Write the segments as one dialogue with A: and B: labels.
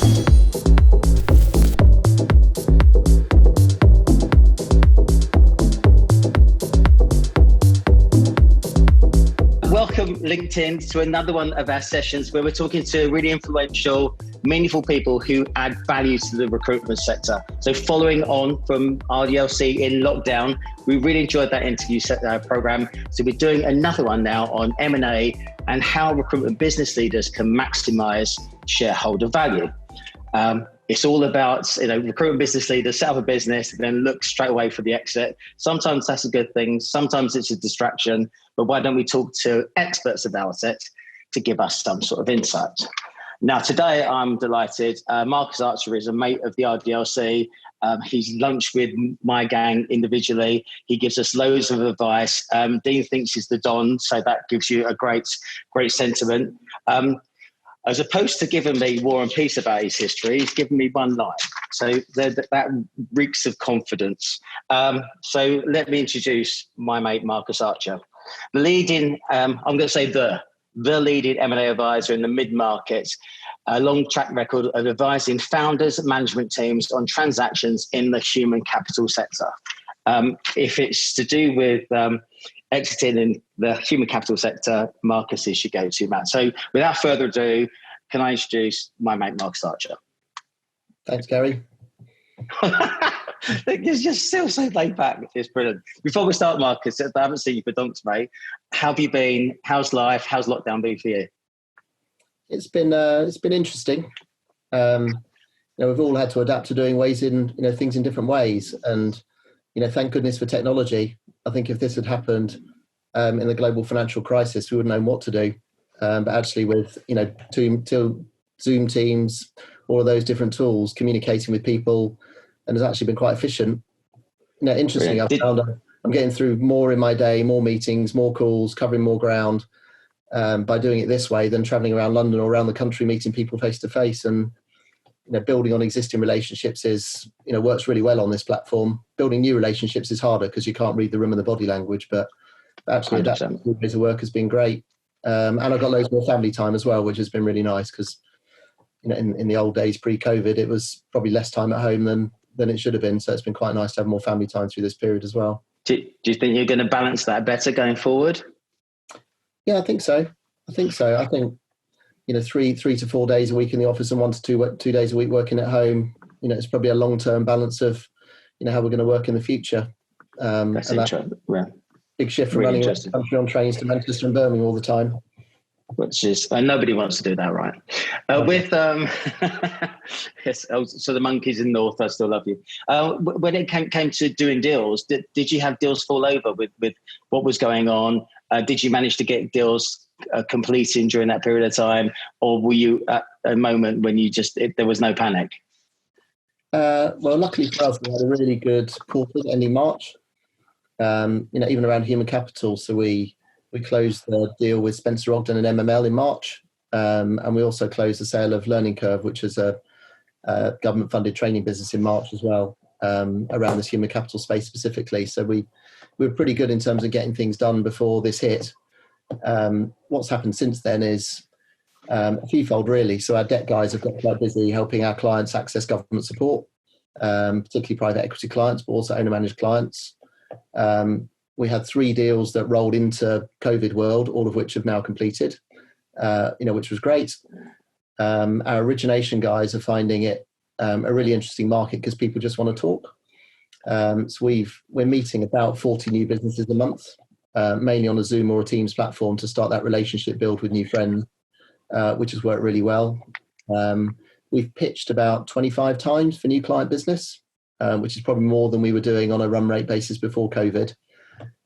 A: Welcome, LinkedIn, to another one of our sessions where we're talking to really influential, meaningful people who add value to the recruitment sector. So following on from RDLC in lockdown, we really enjoyed that interview program. So we're doing another one now on M&A and how recruitment business leaders can maximize shareholder value. It's all about, recruitment business leaders set up a business and then look straight away for the exit. Sometimes that's a good thing. Sometimes it's a distraction. But why don't we talk to experts about it to give us some sort of insight? Now, today I'm delighted. Marcus Archer is a mate of the RDLC. He's lunched with my gang individually. He gives us loads of advice. Dean thinks he's the Don, so that gives you a great sentiment. As opposed to giving me War and Peace about his history, he's given me one line. So that reeks of confidence. So let me introduce my mate, Marcus Archer. The leading, I'm going to say the leading M&A advisor in the mid-market, a long track record of advising founders, management teams on transactions in the human capital sector. If it's to do with exiting in the human capital sector, Marcus is your go-to man. So without further ado, can I introduce my mate, Marcus Archer?
B: Thanks, Gary.
A: It's just still so laid back. It's brilliant. Before we start, Marcus, I haven't seen you for donks, mate. How have you been? How's life? How's lockdown been for you?
B: It's been interesting. We've all had to adapt to doing things in different ways, and thank goodness for technology. I think if this had happened in the global financial crisis, we wouldn't know what to do. But actually, with Zoom teams, all of those different tools, communicating with people, and has actually been quite efficient. Interestingly, I've found I'm getting through more in my day, more meetings, more calls, covering more ground by doing it this way than traveling around London or around the country, meeting people face to face. And building on existing relationships is works really well on this platform. Building new relationships is harder because you can't read the room and the body language. But actually, adapting to ways of work has been great. And I've got loads more family time as well, which has been really nice because in the old days pre-COVID, it was probably less time at home than it should have been. So it's been quite nice to have more family time through this period as well.
A: Do you think you're going to balance that better going forward?
B: Yeah, I think so. I think 3 to 4 days a week in the office and 1 to 2 days a week working at home. It's probably a long-term balance of how we're going to work in the future.
A: That's interesting. Yeah.
B: Big shift from really running around the country on trains to Manchester and Birmingham all the time.
A: Which is, nobody wants to do that, right? Yes, so the monkeys in the north, I still love you. When it came to doing deals, did you have deals fall over with what was going on? Did you manage to get deals completing during that period of time? Or were you at a moment when there was no panic?
B: Well, luckily for us, we had a really good quarter ending March, even around human capital. So we closed the deal with Spencer Ogden and MML in March. And we also closed the sale of Learning Curve, which is a government-funded training business, in March as well, around this human capital space specifically. So we were pretty good in terms of getting things done before this hit. What's happened since then is a fewfold, really. So our debt guys have got quite busy helping our clients access government support, particularly private equity clients, but also owner-managed clients. We had 3 deals that rolled into COVID world, all of which have now completed, which was great. Our origination guys are finding it a really interesting market because people just want to talk. So we're meeting about 40 new businesses a month, mainly on a Zoom or a Teams platform to start that relationship build with new friends, which has worked really well. We've pitched about 25 times for new client business, which is probably more than we were doing on a run rate basis before COVID.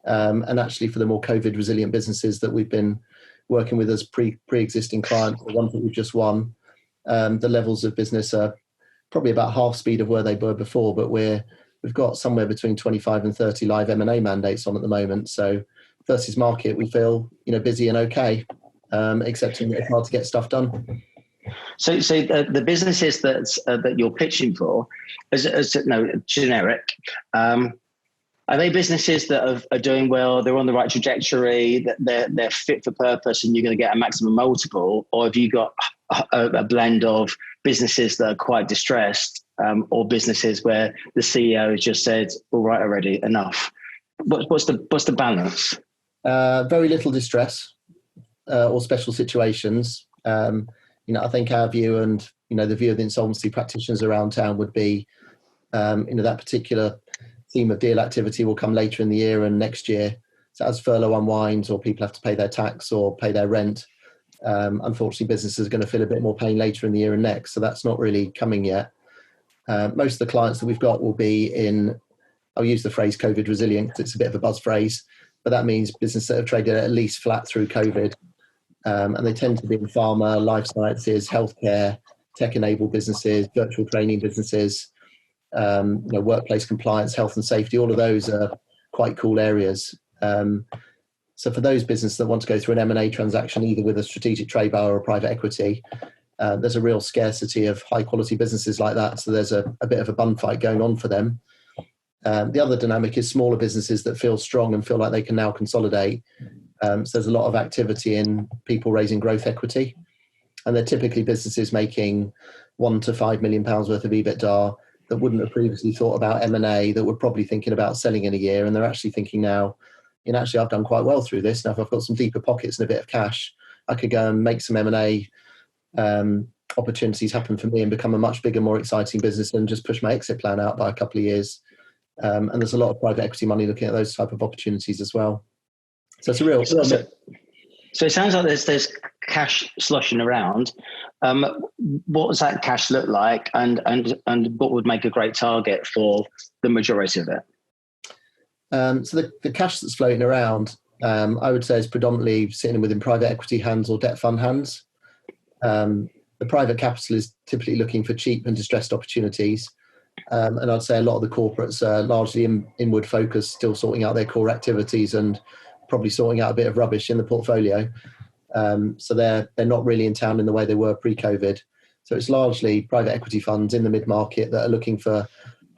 B: And actually for the more COVID resilient businesses that we've been working with as pre-existing clients, the ones that we've just won, the levels of business are probably about half speed of where they were before, but we've got somewhere between 25 and 30 live M&A mandates on at the moment. So versus market, we feel busy and okay, accepting that it's hard to get stuff done.
A: So the businesses that you're pitching for, generic, are they businesses that are doing well, they're on the right trajectory, that they're fit for purpose and you're going to get a maximum multiple? Or have you got a blend of businesses that are quite distressed, or businesses where the CEO has just said, all right, already, enough? What's the balance?
B: Very little distress or special situations. I think our view and, the view of the insolvency practitioners around town would be, that particular theme of deal activity will come later in the year and next year. So as furlough unwinds or people have to pay their tax or pay their rent, unfortunately, businesses are going to feel a bit more pain later in the year and next. So that's not really coming yet. Most of the clients that we've got will be in, I'll use the phrase COVID resilient because it's a bit of a buzz phrase, but that means businesses that have traded at least flat through COVID. And they tend to be in pharma, life sciences, healthcare, tech-enabled businesses, virtual training businesses, workplace compliance, health and safety. All of those are quite cool areas. So for those businesses that want to go through an M&A transaction, either with a strategic trade buyer or private equity, there's a real scarcity of high-quality businesses like that. So there's a bit of a bun fight going on for them. The other dynamic is smaller businesses that feel strong and feel like they can now consolidate. So there's a lot of activity in people raising growth equity. And they're typically businesses making £1 to £5 million worth of EBITDA that wouldn't have previously thought about M&A, that were probably thinking about selling in a year. And they're actually thinking now, actually, I've done quite well through this. Now, if I've got some deeper pockets and a bit of cash, I could go and make some M&A opportunities happen for me and become a much bigger, more exciting business and just push my exit plan out by a couple of years. And there's a lot of private equity money looking at those type of opportunities as well. So it's a real
A: So it sounds like there's cash sloshing around. What does that cash look like, and what would make a great target for the majority of it?
B: So the cash that's floating around, I would say, is predominantly sitting within private equity hands or debt fund hands. The private capital is typically looking for cheap and distressed opportunities. And I'd say a lot of the corporates are largely inward focused, still sorting out their core activities and probably sorting out a bit of rubbish in the portfolio. So they're not really in town in the way they were pre-COVID. So it's largely private equity funds in the mid-market that are looking for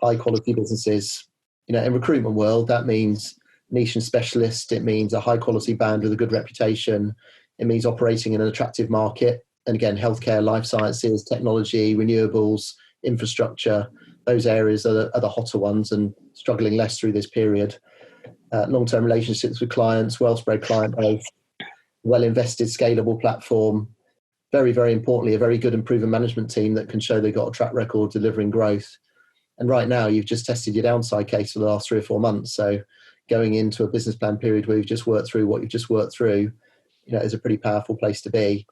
B: high quality businesses. In recruitment world, that means niche and specialist. It means a high quality band with a good reputation. It means operating in an attractive market. And again, healthcare, life sciences, technology, renewables, infrastructure, those areas are the hotter ones and struggling less through this period. Long-term relationships with clients, well-spread client base, well-invested, scalable platform. Very, very importantly, a very good and proven management team that can show they've got a track record delivering growth. And right now, you've just tested your downside case for the last 3 or 4 months. So going into a business plan period where you've just worked through what you've just worked through, is a pretty powerful place to be.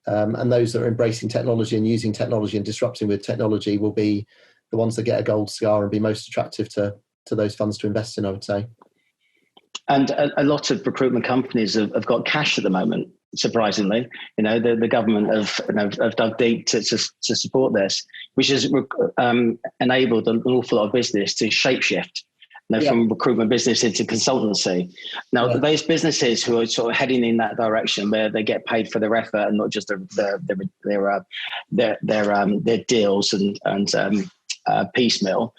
B: And those that are embracing technology and using technology and disrupting with technology will be the ones that get a gold scar and be most attractive to those funds to invest in, I would say.
A: And a lot of recruitment companies have got cash at the moment, surprisingly. The government have dug deep to support this, which has enabled an awful lot of business to shapeshift from recruitment business into consultancy. Now, those businesses who are sort of heading in that direction, where they get paid for their effort and not just their deals and piecemeal.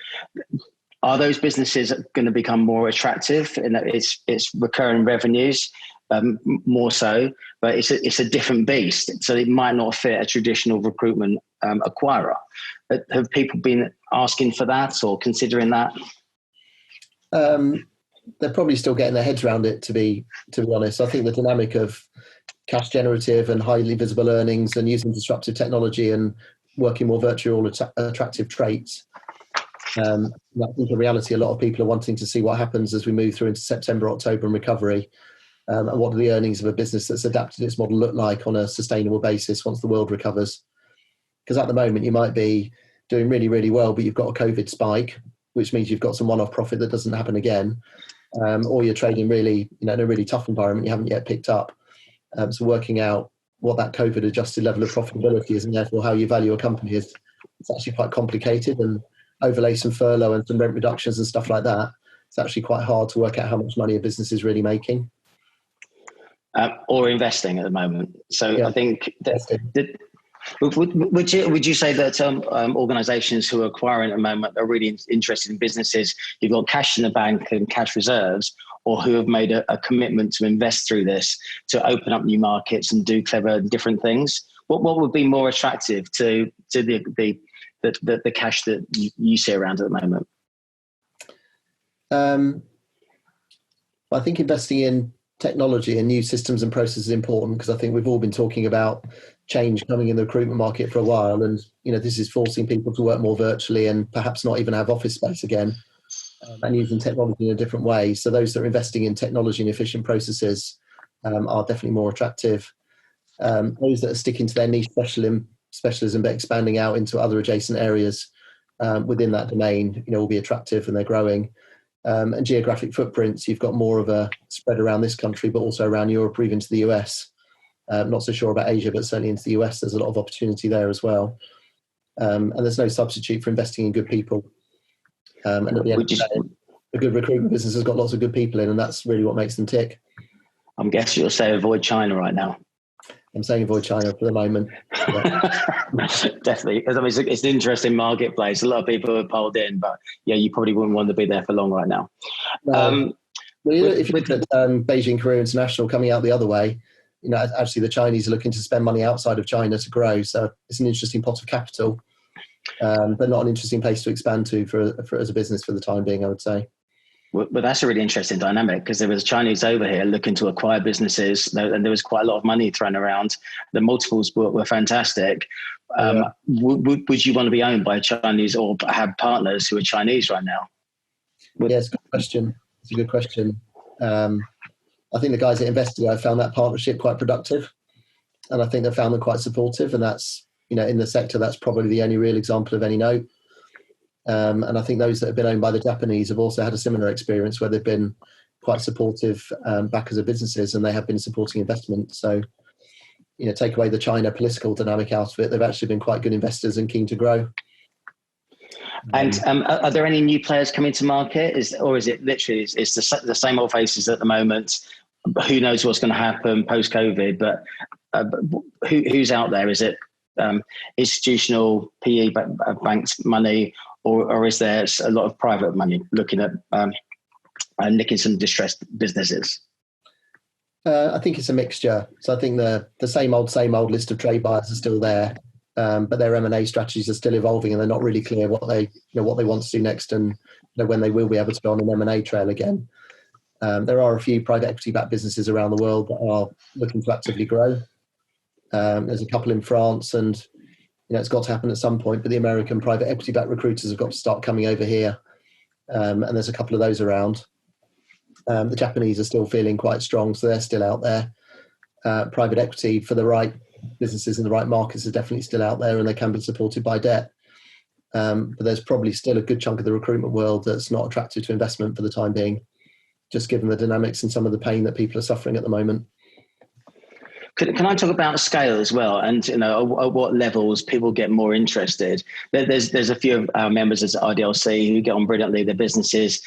A: Are those businesses going to become more attractive? And it's recurring revenues more so, but it's a different beast. So it might not fit a traditional recruitment acquirer. Have people been asking for that or considering that?
B: They're probably still getting their heads around it, to be honest. I think the dynamic of cash generative and highly visible earnings and using disruptive technology and working more virtual attractive traits. I think in reality, a lot of people are wanting to see what happens as we move through into September, October and recovery. And what do the earnings of a business that's adapted its model look like on a sustainable basis once the world recovers? Because at the moment, you might be doing really, really well, but you've got a COVID spike, which means you've got some one-off profit that doesn't happen again. Or you're trading really, in a really tough environment you haven't yet picked up. So working out what that COVID adjusted level of profitability is and therefore how you value a company is, it's actually quite complicated, and overlay some furlough and some rent reductions and stuff like that. It's actually quite hard to work out how much money a business is really making.
A: Or investing at the moment. So I think would you say that organisations who are acquiring at the moment are really interested in businesses who've got cash in the bank and cash reserves, or who have made a commitment to invest through this to open up new markets and do clever different things? What would be more attractive to the cash that you see around at the moment?
B: I think investing in technology and new systems and processes is important, because I think we've all been talking about change coming in the recruitment market for a while, and this is forcing people to work more virtually and perhaps not even have office space again, and using technology in a different way. So those that are investing in technology and efficient processes are definitely more attractive. Those that are sticking to their niche specialism but expanding out into other adjacent areas within that domain, will be attractive, and they're growing. And geographic footprints, you've got more of a spread around this country, but also around Europe or even to the US. Not so sure about Asia, but certainly into the US, there's a lot of opportunity there as well. And there's no substitute for investing in good people. And at the end of the day, a good recruitment business has got lots of good people in, and that's really what makes them tick.
A: I'm guessing you'll say avoid China right now.
B: I'm saying avoid China for the moment. Yeah.
A: Definitely. I mean, it's an interesting marketplace. A lot of people have pulled in, but yeah, you probably wouldn't want to be there for long right now.
B: No. If you look at Beijing Career International coming out the other way, actually the Chinese are looking to spend money outside of China to grow. So it's an interesting pot of capital, but not an interesting place to expand to for as a business for the time being, I would say.
A: Well, that's a really interesting dynamic, because there was Chinese over here looking to acquire businesses, and there was quite a lot of money thrown around. The multiples were fantastic. Would you want to be owned by Chinese or have partners who are Chinese right now?
B: Yeah, it's a good question. It's a good question. I think the guys at Investigate found that partnership quite productive, and I think they found them quite supportive. And that's, in the sector, that's probably the only real example of any note. And I think those that have been owned by the Japanese have also had a similar experience, where they've been quite supportive backers of businesses, and they have been supporting investment. So, take away the China political dynamic out of it, they've actually been quite good investors and keen to grow.
A: And are there any new players coming to market? Or is it literally it's the same old faces at the moment? Who knows what's going to happen post-COVID? But who's out there? Is it institutional PE banked money? Or is there a lot of private money looking at nicking some distressed businesses?
B: I think it's a mixture. So I think the same old list of trade buyers are still there, but their M&A strategies are still evolving, and they're not really clear what they want to do next, and when they will be able to go on an M&A trail again. There are a few private equity-backed businesses around the world that are looking to actively grow. There's a couple in France, and it's got to happen at some point, but the American private equity-backed recruiters have got to start coming over here. And there's a couple of those around. The Japanese are still feeling quite strong, so they're still out there. Private equity for the right businesses in the right markets is definitely still out there, and they can be supported by debt. But there's probably still a good chunk of the recruitment world that's not attractive to investment for the time being, just given the dynamics and some of the pain that people are suffering at the moment.
A: Can I talk about scale as well, and at what levels people get more interested? There's a few of our members at RDLC who get on brilliantly. Their businesses,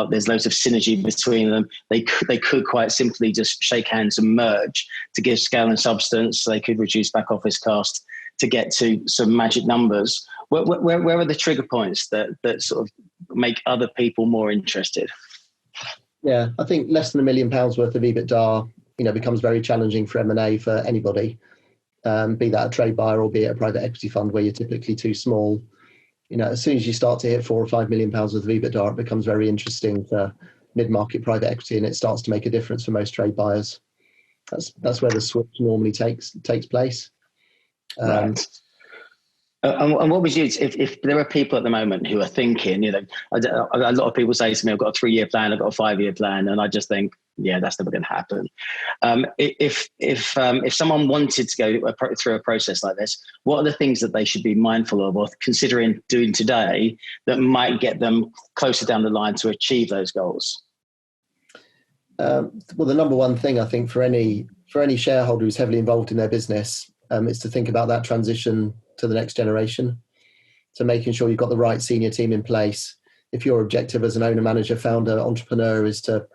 A: there's loads of synergy between them. They could quite simply just shake hands and merge to give scale and substance. They could reduce back office cost to get to some magic numbers. Where are the trigger points that sort of make other people more interested?
B: Yeah, I think less than £1 million worth of EBITDA becomes very challenging for M&A for anybody, be that a trade buyer or be it a private equity fund where you're typically too small. As soon as you start to hit £4 or £5 million worth of EBITDA, it becomes very interesting for mid-market private equity, and it starts to make a difference for most trade buyers. That's where the switch normally takes place.
A: Right. And what was you, if there are people at the moment who are thinking, a lot of people say to me, I've got a 3-year plan, I've got a 5-year plan, and I just think, yeah, that's never going to happen. If someone wanted to go through a process like this, what are the things that they should be mindful of or considering doing today that might get them closer down the line to achieve those goals?
B: Well, the number one thing I think for any shareholder who's heavily involved in their business is to think about that transition to the next generation. So making sure you've got the right senior team in place. If your objective as an owner, manager, founder, entrepreneur is to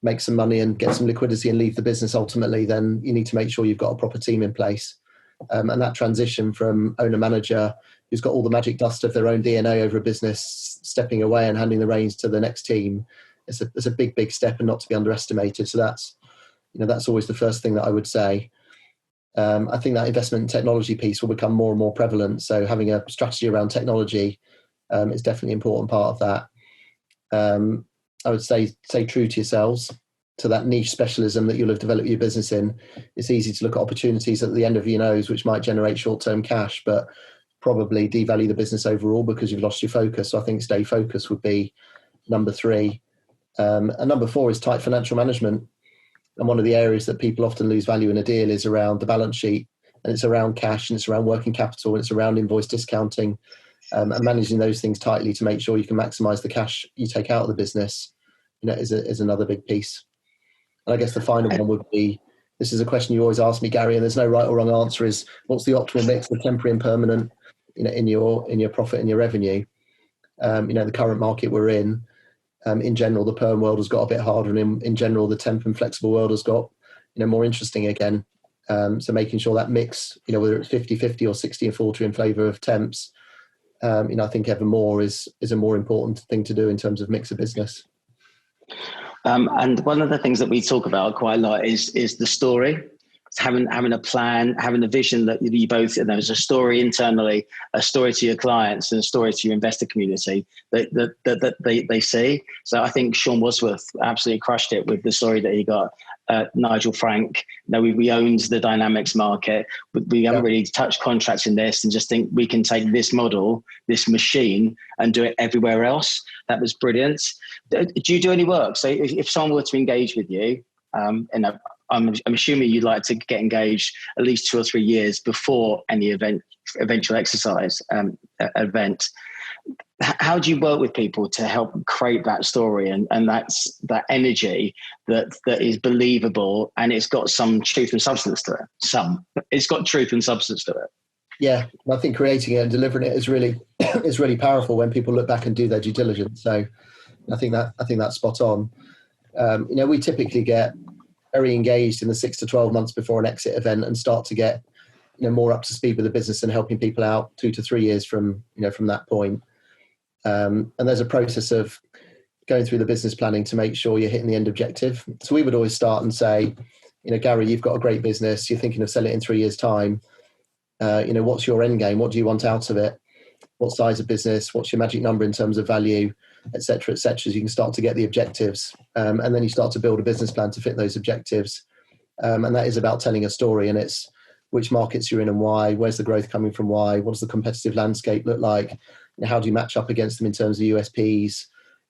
B: make some money and get some liquidity and leave the business ultimately, then you need to make sure you've got a proper team in place. And that transition from owner manager who's got all the magic dust of their own DNA over a business, stepping away and handing the reins to the next team, it's a big step and not to be underestimated. So that's always the first thing that I would say. I think that investment in technology piece will become more and more prevalent. So having a strategy around technology is definitely an important part of that. I would say true to yourselves, to that niche specialism that you'll have developed your business in. It's easy to look at opportunities at the end of your nose, which might generate short-term cash, but probably devalue the business overall because you've lost your focus. So I think stay focused would be number 3. And number 4 is tight financial management. And one of the areas that people often lose value in a deal is around the balance sheet, and it's around cash, and it's around working capital, and it's around invoice discounting, and managing those things tightly to make sure you can maximize the cash you take out of the business, is another big piece. And I guess the final one would be, this is a question you always ask me, Gary, and there's no right or wrong answer, is what's the optimal mix of temporary and permanent, in your profit and your revenue? The current market we're in general, the perm world has got a bit harder, and in general, the temp and flexible world has got, more interesting again. So making sure that mix, whether it's 50-50 or 60-40 in favour of temps, I think ever more is a more important thing to do in terms of mix of business.
A: And one of the things that we talk about quite a lot is the story. It's having a plan, having a vision that you both, there's a story internally, a story to your clients, and a story to your investor community that they see. So I think Sean Wadsworth absolutely crushed it with the story that he got. Nigel Frank, we owned the Dynamics market, but we haven't really touched contracts in this, and just think we can take this model, this machine, and do it everywhere else. That was brilliant. Do you do any work? So if someone were to engage with you, I'm assuming you'd like to get engaged at least 2 or 3 years before any eventual exercise event. How do you work with people to help create that story and that's that energy that is believable, and it's got some truth and substance to it? It's got truth and substance to it. Yeah,
B: I think creating it and delivering it is really is really powerful when people look back and do their due diligence. So I think that's spot on. We typically get very engaged in the 6 to 12 months before an exit event and start to get more up to speed with the business and helping people out 2 to 3 years from that point. And there's a process of going through the business planning to make sure you're hitting the end objective. So we would always start and say, Gary, you've got a great business. You're thinking of selling it in 3 years' time. What's your end game? What do you want out of it? What size of business? What's your magic number in terms of value, et cetera, so you can start to get the objectives. And then you start to build a business plan to fit those objectives. And that is about telling a story, and it's which markets you're in and why, where's the growth coming from, why, what does the competitive landscape look like? How do you match up against them in terms of USPs?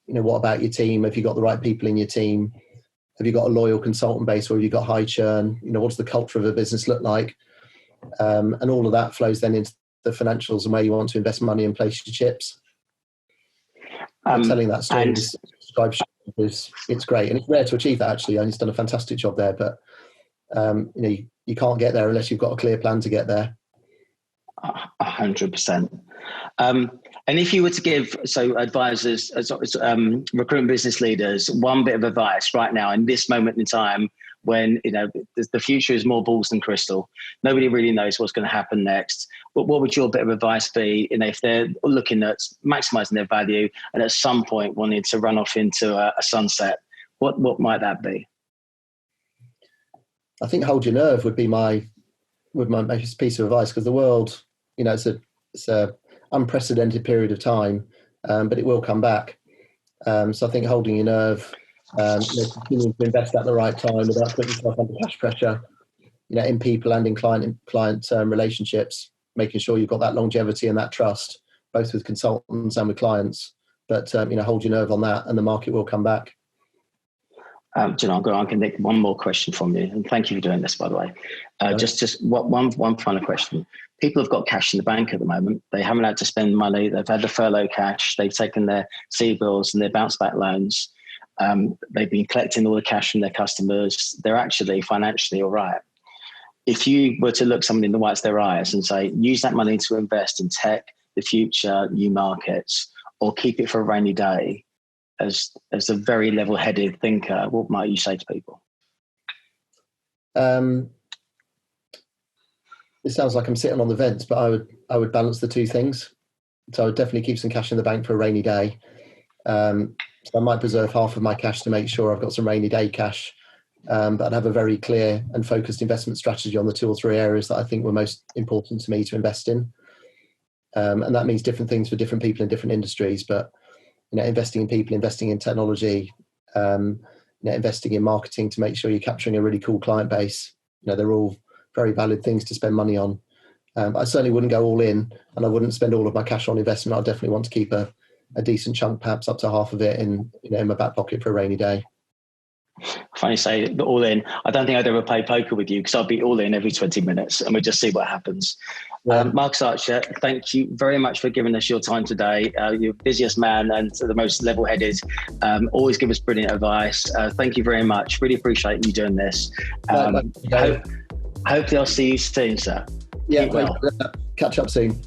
B: What about your team? Have you got the right people in your team? Have you got a loyal consultant base, or have you got high churn? What does the culture of a business look like? And all of that flows then into the financials and where you want to invest money and place your chips. Telling that story it's great, and it's rare to achieve that, actually, and he's done a fantastic job there, but you can't get there unless you've got a clear plan to get there.
A: 100%. And if you were to give advisors, recruitment business leaders, one bit of advice right now in this moment in time, when the future is more balls than crystal, nobody really knows what's going to happen next. But what would your bit of advice be? If they're looking at maximising their value and at some point wanting to run off into a sunset, what might that be?
B: I think hold your nerve would be my piece of advice, because the world, it's a unprecedented period of time, but it will come back. So I think holding your nerve, continuing to invest at the right time without putting yourself under cash pressure, in people and in client relationships, making sure you've got that longevity and that trust, both with consultants and with clients. But hold your nerve on that, and the market will come back.
A: I'm going to nick one more question from you, and thank you for doing this, by the way. Just one final question. People have got cash in the bank at the moment. They haven't had to spend money. They've had the furlough cash. They've taken their C-bills and their bounce back loans. They've been collecting all the cash from their customers. They're actually financially all right. If you were to look someone in the whites of their eyes and say, use that money to invest in tech, the future, new markets, or keep it for a rainy day, as a very level-headed thinker, what might you say to people?
B: It sounds like I'm sitting on the fence, but I would balance the two things. So I would definitely keep some cash in the bank for a rainy day. So I might preserve half of my cash to make sure I've got some rainy day cash but I'd have a very clear and focused investment strategy on the 2 or 3 areas that I think were most important to me to invest in. And that means different things for different people in different industries, but investing in people, investing in technology, investing in marketing to make sure you're capturing a really cool client base. They're all very valid things to spend money on. I certainly wouldn't go all in, and I wouldn't spend all of my cash on investment. I definitely want to keep a decent chunk, perhaps up to half of it in my back pocket for a rainy day.
A: Funny you say the all in. I don't think I'd ever play poker with you because I'll be all in every 20 minutes and we'll just see what happens.
B: Yeah.
A: Marcus Archer, thank you very much for giving us your time today. You're the busiest man and the most level-headed. Always give us brilliant advice. Thank you very much. Really appreciate you doing this. Hopefully I'll see you soon, sir.
B: Yeah, well. Catch up soon.